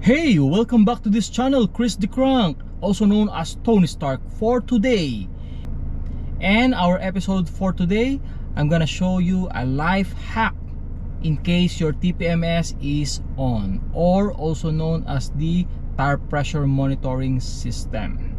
Hey, welcome back to this channel, Chris the Crank, also known as Tony Stark for today. And our episode for today, I'm gonna show you a life hack in case your TPMS is on, or also known as the tire pressure monitoring system.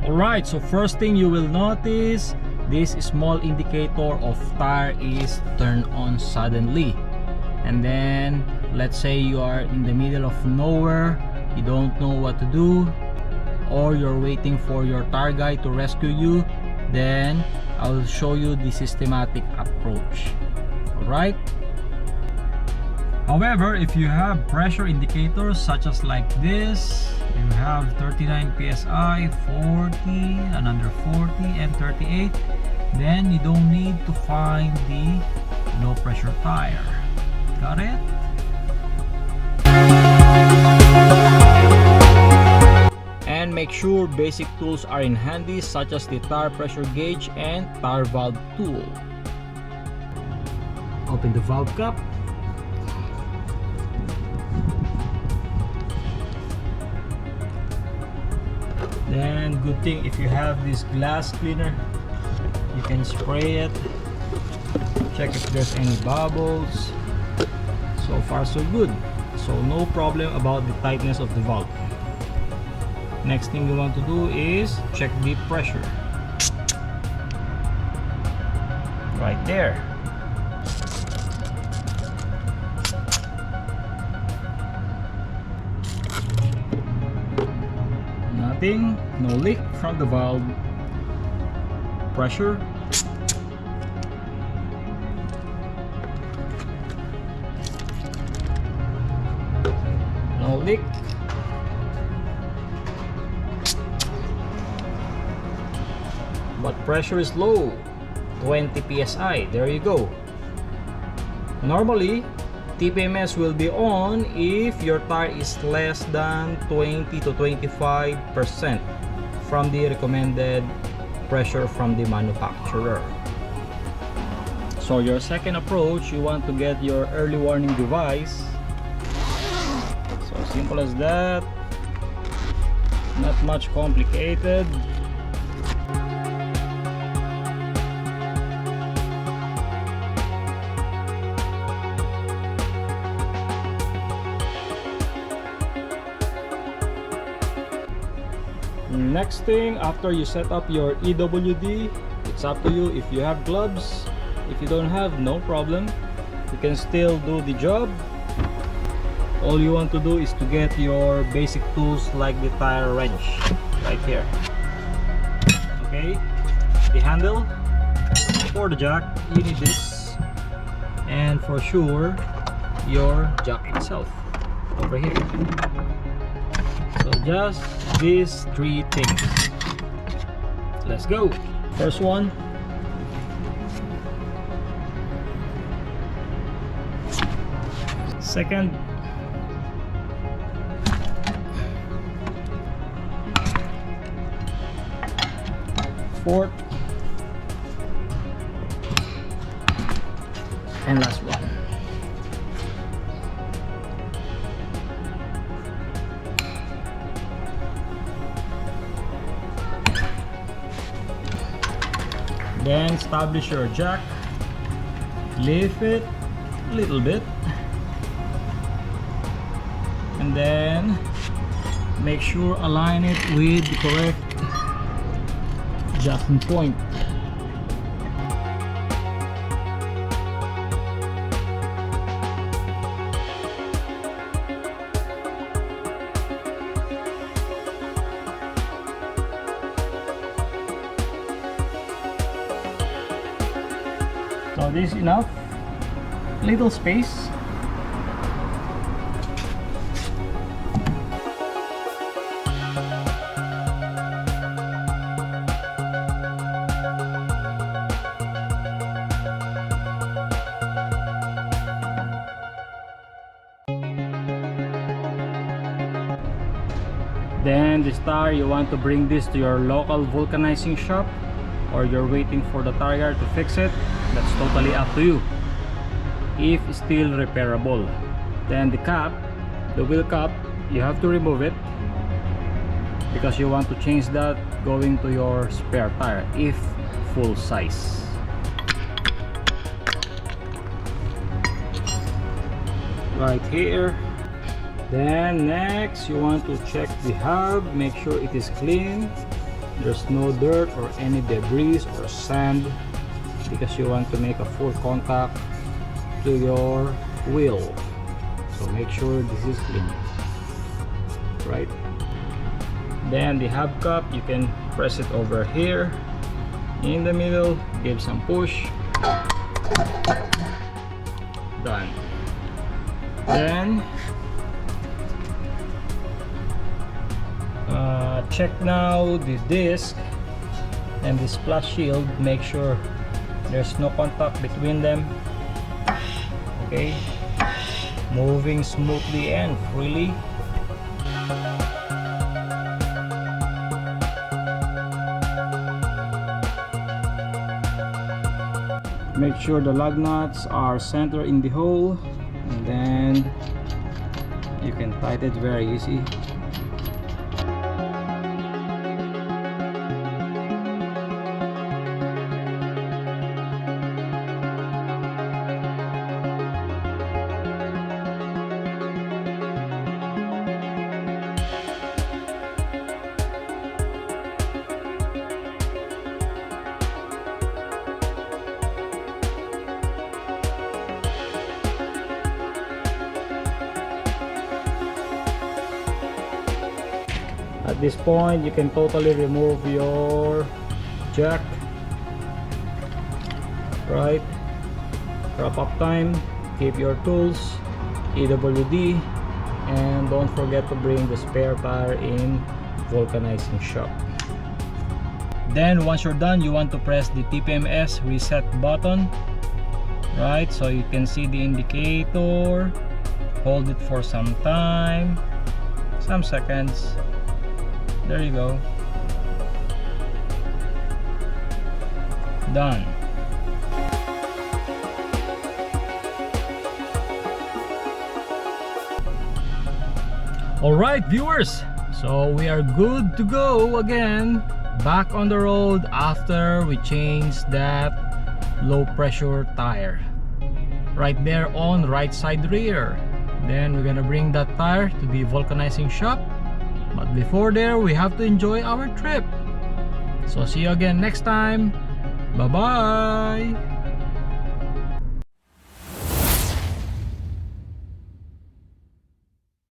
Alright, so first thing you will notice, this small indicator of tire is turned on suddenly. And then let's say you are in the middle of nowhere, you don't know what to do, or you're waiting for your tire guy to rescue you, then I'll show you the systematic approach. Alright. However, if you have pressure indicators such as like this, you have 39 psi, 40, another 40 and 38, then you don't need to find the low pressure tire. Got it? And make sure basic tools are in handy such as the tire pressure gauge and tire valve tool. Open the valve cap. Then good thing if you have this glass cleaner, you can spray it, check if there's any bubbles. So far so good, so no problem about the tightness of the valve. Next thing you want to do is check the pressure right there. Nothing, no leak from the valve. Pressure. No leak. But pressure is low, 20 psi. There you go. Normally TPMS will be on if your tire is less than 20 to 25% from the recommended pressure from the manufacturer. So your second approach, you want to get your early warning device. So simple as that, not much complicated. Next thing, after you set up your EWD, it's up to you. If you have gloves, if you don't have, no problem, you can still do the job. All you want to do is to get your basic tools like the tire wrench right here. Okay, the handle for the jack, you need this, and for sure your jack itself over here. So just these three things. Let's go. First one. Second. Fourth. And last one. Then establish your jack, lift it a little bit, and then make sure align it with the correct jacking point. So this is enough, little space, Then this tire, you want to bring this to your local vulcanizing shop, or you're waiting for the tire to fix it. That's totally up to you, if still repairable. Then the cap, the wheel cap, you have to remove it because you want to change that going to your spare tire if full size. Right here. Then next, you want to check the hub, make sure it is clean, there's no dirt or any debris or sand, because you want to make a full contact to your wheel. So make sure this is clean, right? Then the hub cap, you can press it over here in the middle, give some push, done. Then check now the disc and the splash shield, make sure there's no contact between them. Okay, moving smoothly and freely. Make sure the lug nuts are centered in the hole, and then you can tighten it very easy. At this point, you can totally remove your jack, right? Wrap up time, keep your tools, EWD, and don't forget to bring the spare tire in vulcanizing shop. Then once you're done, you want to press the TPMS Reset button, right? So you can see the indicator, hold it for some time, some seconds. There you go. Done. Alright viewers, so we are good to go again, back on the road after we changed that low pressure tire right there on right side rear. Then we're gonna bring that tire to the vulcanizing shop. But before there, we have to enjoy our trip. So see you again next time. Bye bye.